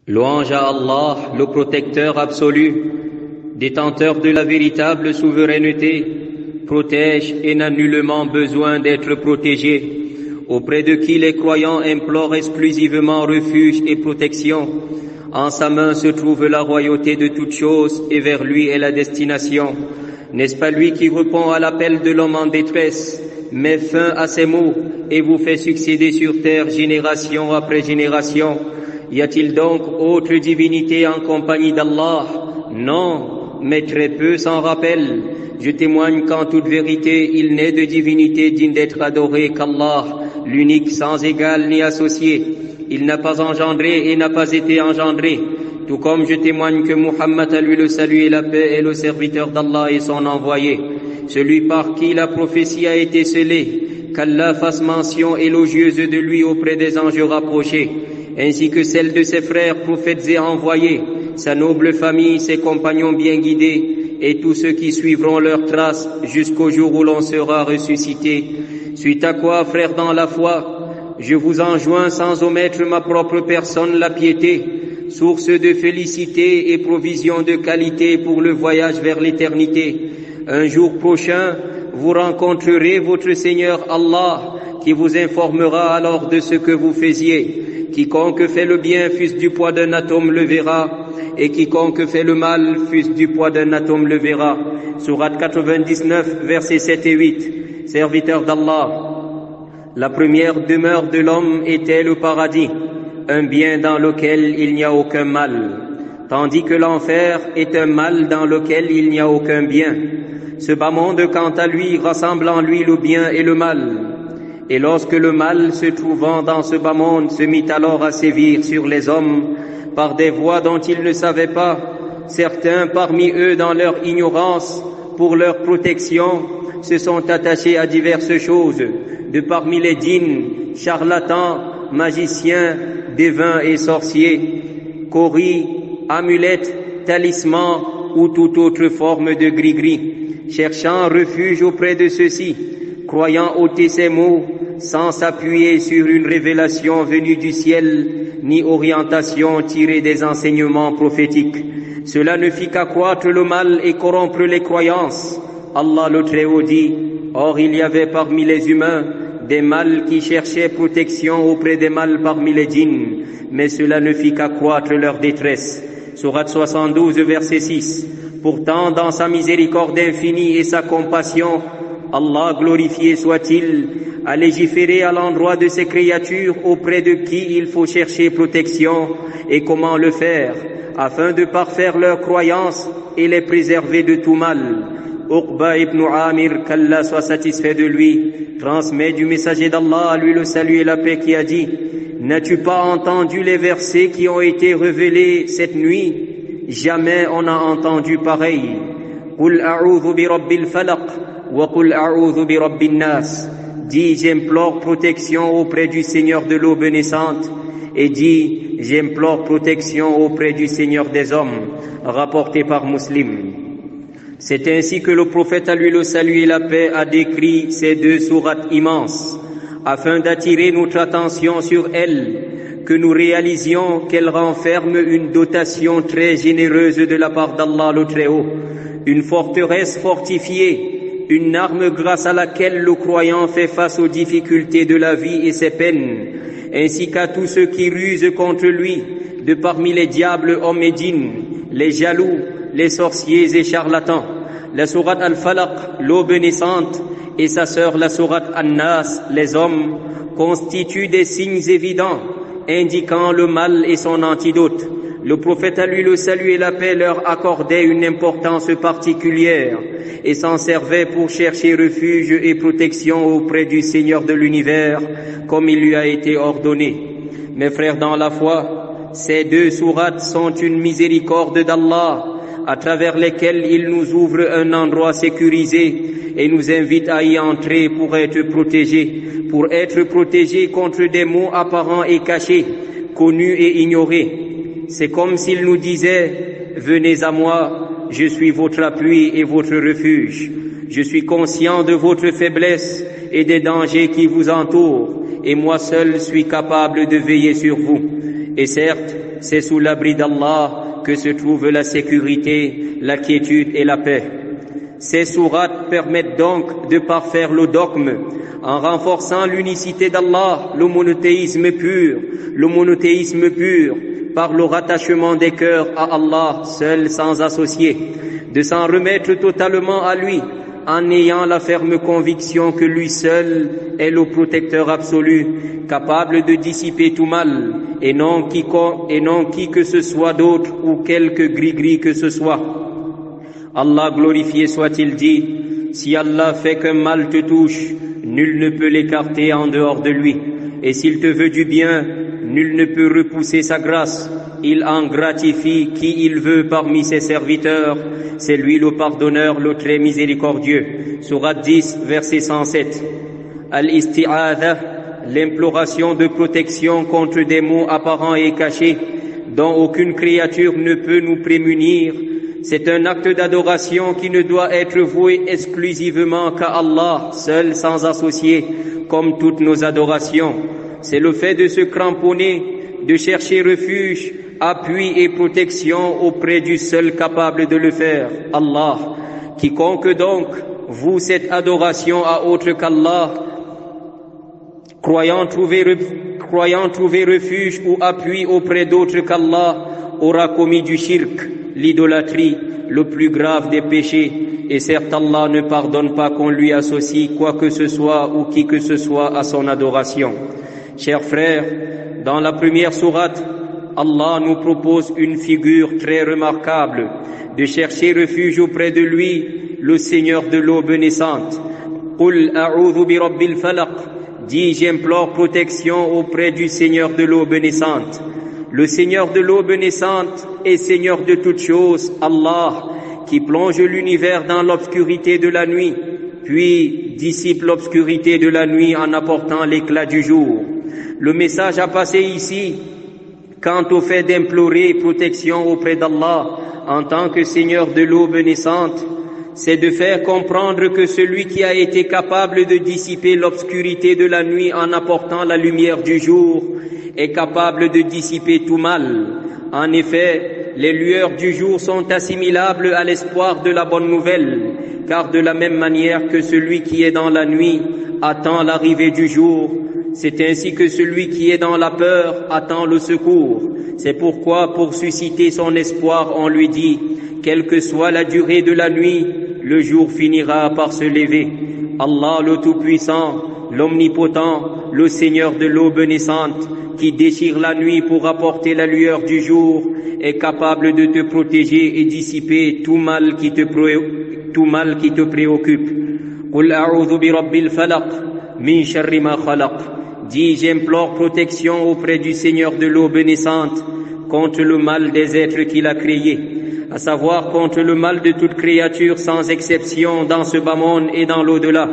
Louange à Allah, le protecteur absolu, détenteur de la véritable souveraineté, protège et n'a nullement besoin d'être protégé, auprès de qui les croyants implorent exclusivement refuge et protection. En sa main se trouve la royauté de toutes choses et vers lui est la destination. N'est-ce pas lui qui répond à l'appel de l'homme en détresse, met fin à ses maux et vous fait succéder sur terre génération après génération? Y a-t-il donc autre divinité en compagnie d'Allah? Non, mais très peu s'en rappellent. Je témoigne qu'en toute vérité, il n'est de divinité digne d'être adorée qu'Allah, l'unique sans égal ni associé. Il n'a pas engendré et n'a pas été engendré. Tout comme je témoigne que Muhammad, à lui le salut et la paix, est le serviteur d'Allah et son envoyé, celui par qui la prophétie a été scellée, qu'Allah fasse mention élogieuse de lui auprès des anges rapprochés, ainsi que celle de ses frères prophètes et envoyés, sa noble famille, ses compagnons bien guidés, et tous ceux qui suivront leurs traces jusqu'au jour où l'on sera ressuscité. Suite à quoi, frères dans la foi, je vous enjoins sans omettre ma propre personne la piété, source de félicité et provision de qualité pour le voyage vers l'éternité. Un jour prochain, vous rencontrerez votre Seigneur Allah, qui vous informera alors de ce que vous faisiez. Quiconque fait le bien fût du poids d'un atome le verra, et quiconque fait le mal fût du poids d'un atome le verra. Sourate 99, versets 7 et 8. Serviteur d'Allah, la première demeure de l'homme était le paradis, un bien dans lequel il n'y a aucun mal, tandis que l'enfer est un mal dans lequel il n'y a aucun bien. Ce bas monde, quant à lui, rassemble en lui le bien et le mal. Et lorsque le mal se trouvant dans ce bas monde se mit alors à sévir sur les hommes par des voies dont ils ne savaient pas, certains parmi eux dans leur ignorance, pour leur protection, se sont attachés à diverses choses, de parmi les djinns, charlatans, magiciens, devins et sorciers, coris, amulettes, talismans ou toute autre forme de gris-gris, cherchant refuge auprès de ceux-ci, croyant ôter ces mots, sans s'appuyer sur une révélation venue du ciel, ni orientation tirée des enseignements prophétiques. Cela ne fit qu'accroître le mal et corrompre les croyances. Allah le Très-Haut dit, or il y avait parmi les humains des mâles qui cherchaient protection auprès des mâles parmi les djinns, mais cela ne fit qu'accroître leur détresse. Sourate 72, verset 6. Pourtant, dans sa miséricorde infinie et sa compassion, Allah, glorifié soit-il, a légiféré à l'endroit de ses créatures auprès de qui il faut chercher protection et comment le faire, afin de parfaire leurs croyances et les préserver de tout mal. Uqba ibn Amir, qu'Allah soit satisfait de lui, transmet du messager d'Allah, à lui le salut et la paix, qui a dit, n'as-tu pas entendu les versets qui ont été révélés cette nuit? Jamais on n'a entendu pareil. Qul a'udhu bi rabbil falaq wa qul a'udhu bi rabbin nas. Dis, j'implore protection auprès du Seigneur de l'aube naissante, et dis, j'implore protection auprès du Seigneur des hommes, rapporté par Muslim. C'est ainsi que le prophète, à lui le salut et la paix, a décrit ces deux sourates immenses, afin d'attirer notre attention sur elles, que nous réalisions qu'elles renferment une dotation très généreuse de la part d'Allah le Très-Haut, une forteresse fortifiée, une arme grâce à laquelle le croyant fait face aux difficultés de la vie et ses peines, ainsi qu'à tous ceux qui rusent contre lui, de parmi les diables, hommes et djinns, les jaloux, les sorciers et charlatans. La sourate Al-Falaq, l'aube naissante, et sa sœur la sourate An-Nas, les hommes, constituent des signes évidents, indiquant le mal et son antidote. Le prophète, à lui le salut et la paix, leur accordait une importance particulière et s'en servait pour chercher refuge et protection auprès du Seigneur de l'univers, comme il lui a été ordonné. Mes frères dans la foi, ces deux sourates sont une miséricorde d'Allah, à travers lesquelles il nous ouvre un endroit sécurisé et nous invite à y entrer pour être protégés contre des maux apparents et cachés, connus et ignorés. C'est comme s'il nous disait, venez à moi, je suis votre appui et votre refuge. Je suis conscient de votre faiblesse et des dangers qui vous entourent, et moi seul suis capable de veiller sur vous. Et certes, c'est sous l'abri d'Allah que se trouve la sécurité, la quiétude et la paix. Ces sourates permettent donc de parfaire le dogme en renforçant l'unicité d'Allah, le monothéisme pur, par le rattachement des cœurs à Allah seul sans associé, de s'en remettre totalement à lui, en ayant la ferme conviction que lui seul est le protecteur absolu, capable de dissiper tout mal, et non qui que ce soit d'autre ou quelque gris-gris que ce soit. Allah glorifié soit-il dit, si Allah fait qu'un mal te touche, nul ne peut l'écarter en dehors de lui, et s'il te veut du bien, nul ne peut repousser sa grâce. Il en gratifie qui il veut parmi ses serviteurs. C'est lui le pardonneur, le très miséricordieux. Sourate 10, verset 107. Al-isti'adha, l'imploration de protection contre des maux apparents et cachés, dont aucune créature ne peut nous prémunir. C'est un acte d'adoration qui ne doit être voué exclusivement qu'à Allah, seul sans associé, comme toutes nos adorations. C'est le fait de se cramponner, de chercher refuge, appui et protection auprès du seul capable de le faire, Allah. Quiconque donc voue cette adoration à autre qu'Allah, croyant trouver refuge ou appui auprès d'autre qu'Allah, aura commis du shirk, l'idolâtrie, le plus grave des péchés, et certes Allah ne pardonne pas qu'on lui associe quoi que ce soit ou qui que ce soit à son adoration. Chers frères, dans la première sourate, Allah nous propose une figure très remarquable, de chercher refuge auprès de lui, le Seigneur de l'aube naissante. Qul a'udhu bi rabbil falaq, dis j'implore protection auprès du Seigneur de l'aube naissante. Le Seigneur de l'aube naissante est Seigneur de toutes choses, Allah, qui plonge l'univers dans l'obscurité de la nuit, puis dissipe l'obscurité de la nuit en apportant l'éclat du jour. Le message à passer ici, quant au fait d'implorer protection auprès d'Allah en tant que Seigneur de l'aube naissante, c'est de faire comprendre que celui qui a été capable de dissiper l'obscurité de la nuit en apportant la lumière du jour est capable de dissiper tout mal. En effet, les lueurs du jour sont assimilables à l'espoir de la bonne nouvelle, car de la même manière que celui qui est dans la nuit attend l'arrivée du jour, c'est ainsi que celui qui est dans la peur attend le secours. C'est pourquoi, pour susciter son espoir, on lui dit, quelle que soit la durée de la nuit, le jour finira par se lever. Allah le Tout-Puissant, l'Omnipotent, le Seigneur de l'aube naissante, qui déchire la nuit pour apporter la lueur du jour, est capable de te protéger et dissiper tout mal qui te préoccupe. Qul a'udhu bi rabbil falaq, min sharri ma khalaq. Dis, j'implore protection auprès du Seigneur de l'aube naissante contre le mal des êtres qu'il a créés, à savoir contre le mal de toute créature sans exception dans ce bas monde et dans l'au-delà,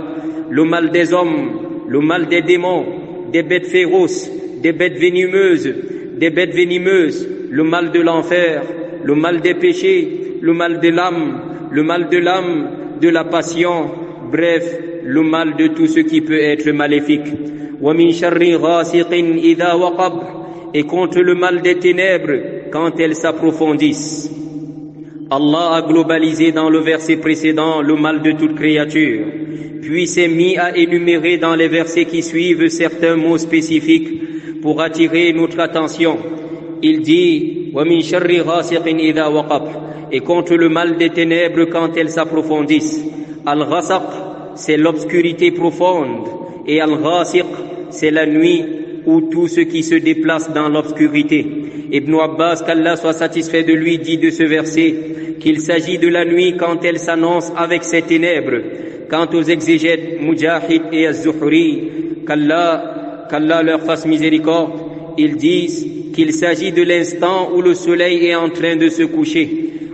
le mal des hommes, le mal des démons, des bêtes féroces, des bêtes venimeuses, le mal de l'enfer, le mal des péchés, le mal de l'âme, de la passion, bref, le mal de tout ce qui peut être maléfique. وَمِن شَرِّ غَاسِقٍ إِذَا وَقَبْ, et contre le mal des ténèbres quand elles s'approfondissent. Allah a globalisé dans le verset précédent le mal de toute créature, puis s'est mis à énumérer dans les versets qui suivent certains mots spécifiques pour attirer notre attention. Il dit وَمِن شَرِّ غَاسِقٍ إِذَا وَقَبْ, et contre le mal des ténèbres quand elles s'approfondissent. Al-Ghasaq, c'est l'obscurité profonde, et Al-Ghasiq, c'est la nuit ou tout ce qui se déplace dans l'obscurité. Ibn Abbas, qu'Allah soit satisfait de lui, dit de ce verset qu'il s'agit de la nuit quand elle s'annonce avec ses ténèbres. Quant aux exégètes Mujahid et Az-Zuhri, qu'Allah leur fasse miséricorde, ils disent qu'il s'agit de l'instant où le soleil est en train de se coucher.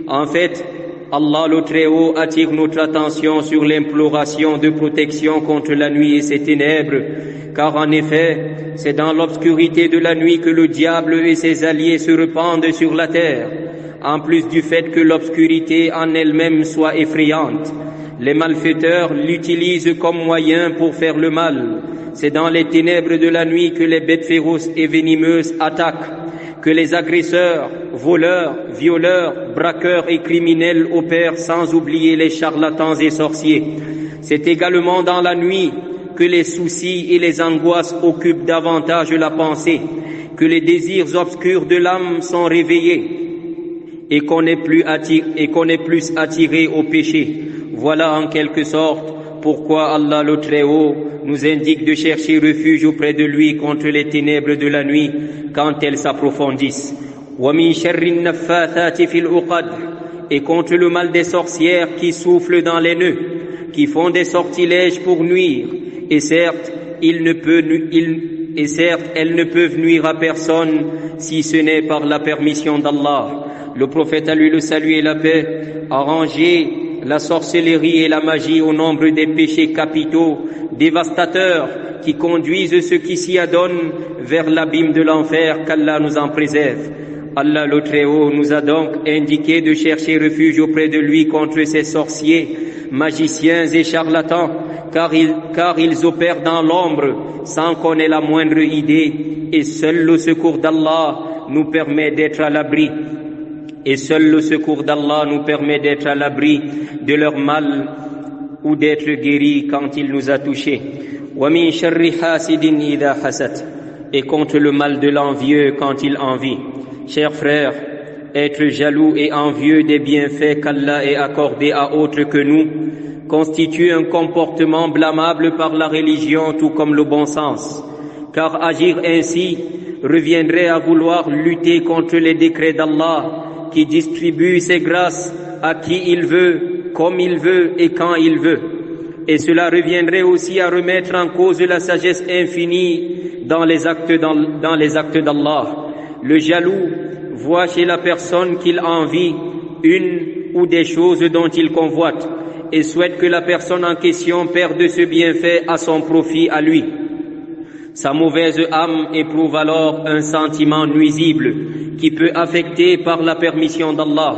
En fait, Allah le Très-Haut attire notre attention sur l'imploration de protection contre la nuit et ses ténèbres, car en effet, c'est dans l'obscurité de la nuit que le diable et ses alliés se répandent sur la terre, en plus du fait que l'obscurité en elle-même soit effrayante. Les malfaiteurs l'utilisent comme moyen pour faire le mal. C'est dans les ténèbres de la nuit que les bêtes féroces et venimeuses attaquent, que les agresseurs, voleurs, violeurs, braqueurs et criminels opèrent sans oublier les charlatans et sorciers. C'est également dans la nuit que les soucis et les angoisses occupent davantage la pensée, que les désirs obscurs de l'âme sont réveillés et qu'on est plus attiré au péché. Voilà en quelque sorte pourquoi Allah le Très-Haut nous indique de chercher refuge auprès de lui contre les ténèbres de la nuit quand elles s'approfondissent. وَمِن شَرِّ النَّفَّاثَاتِ فِي الْعُقَدِ, et contre le mal des sorcières qui soufflent dans les nœuds, qui font des sortilèges pour nuire, et certes, elles ne peuvent nuire à personne si ce n'est par la permission d'Allah. Le prophète, à lui le salut et la paix, a rangé la sorcellerie et la magie au nombre des péchés capitaux, dévastateurs, qui conduisent ceux qui s'y adonnent vers l'abîme de l'enfer, qu'Allah nous en préserve. Allah le Très-Haut nous a donc indiqué de chercher refuge auprès de lui contre ces sorciers, magiciens et charlatans, car ils opèrent dans l'ombre sans qu'on ait la moindre idée, et seul le secours d'Allah nous permet d'être à l'abri. Et seul le secours d'Allah nous permet d'être à l'abri de leur mal ou d'être guéris quand il nous a touchés. وَمِن شَرِّ حَاسِدٍ إِذَا حَسَدَ, et contre le mal de l'envieux quand il envie. Chers frères, être jaloux et envieux des bienfaits qu'Allah ait accordés à autres que nous constitue un comportement blâmable par la religion tout comme le bon sens, car agir ainsi reviendrait à vouloir lutter contre les décrets d'Allah qui distribue ses grâces à qui il veut, comme il veut et quand il veut. Et cela reviendrait aussi à remettre en cause la sagesse infinie dans les actes d'Allah. Le jaloux voit chez la personne qu'il envie une ou des choses dont il convoite et souhaite que la personne en question perde ce bienfait à son profit à lui. Sa mauvaise âme éprouve alors un sentiment nuisible qui peut affecter par la permission d'Allah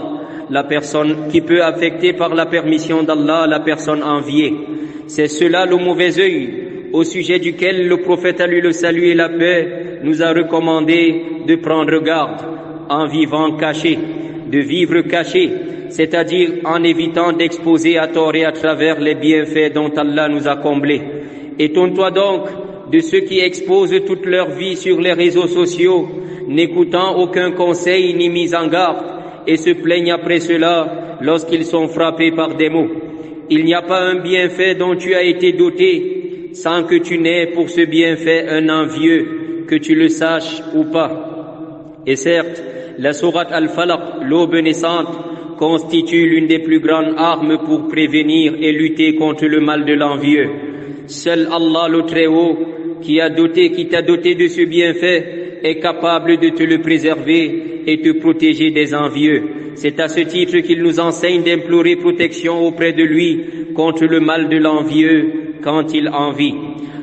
la personne enviée. C'est cela le mauvais œil au sujet duquel le prophète, à lui le salut et la paix, nous a recommandé de prendre garde en vivant caché, de vivre caché, c'est-à-dire en évitant d'exposer à tort et à travers les bienfaits dont Allah nous a comblés. Étonne-toi donc de ceux qui exposent toute leur vie sur les réseaux sociaux, n'écoutant aucun conseil ni mise en garde, et se plaignent après cela lorsqu'ils sont frappés par des maux. Il n'y a pas un bienfait dont tu as été doté sans que tu n'aies pour ce bienfait un envieux, que tu le saches ou pas. Et certes, la sourate Al-Falaq, l'aube naissante, constitue l'une des plus grandes armes pour prévenir et lutter contre le mal de l'envieux. Seul Allah le Très-Haut, qui t'a doté de ce bienfait, est capable de te le préserver et te protéger des envieux. C'est à ce titre qu'il nous enseigne d'implorer protection auprès de lui contre le mal de l'envieux quand il envie.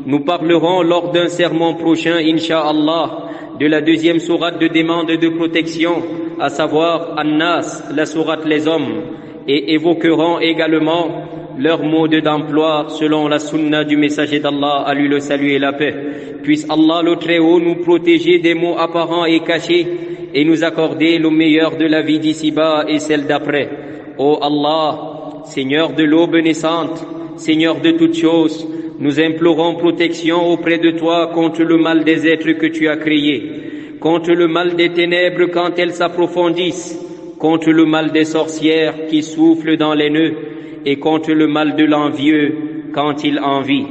Nous parlerons lors d'un sermon prochain, Inch'Allah, de la deuxième sourate de demande de protection, à savoir An-Nas, la sourate les hommes, et évoquerons également leur mode d'emploi selon la sunna du messager d'Allah, à lui le salut et la paix. Puisse Allah le Très-Haut nous protéger des maux apparents et cachés et nous accorder le meilleur de la vie d'ici-bas et celle d'après. Ô Allah, Seigneur de l'aube naissante, Seigneur de toutes choses, nous implorons protection auprès de toi contre le mal des êtres que tu as créés, contre le mal des ténèbres quand elles s'approfondissent, contre le mal des sorcières qui soufflent dans les nœuds, et contre le mal de l'envieux quand il envie.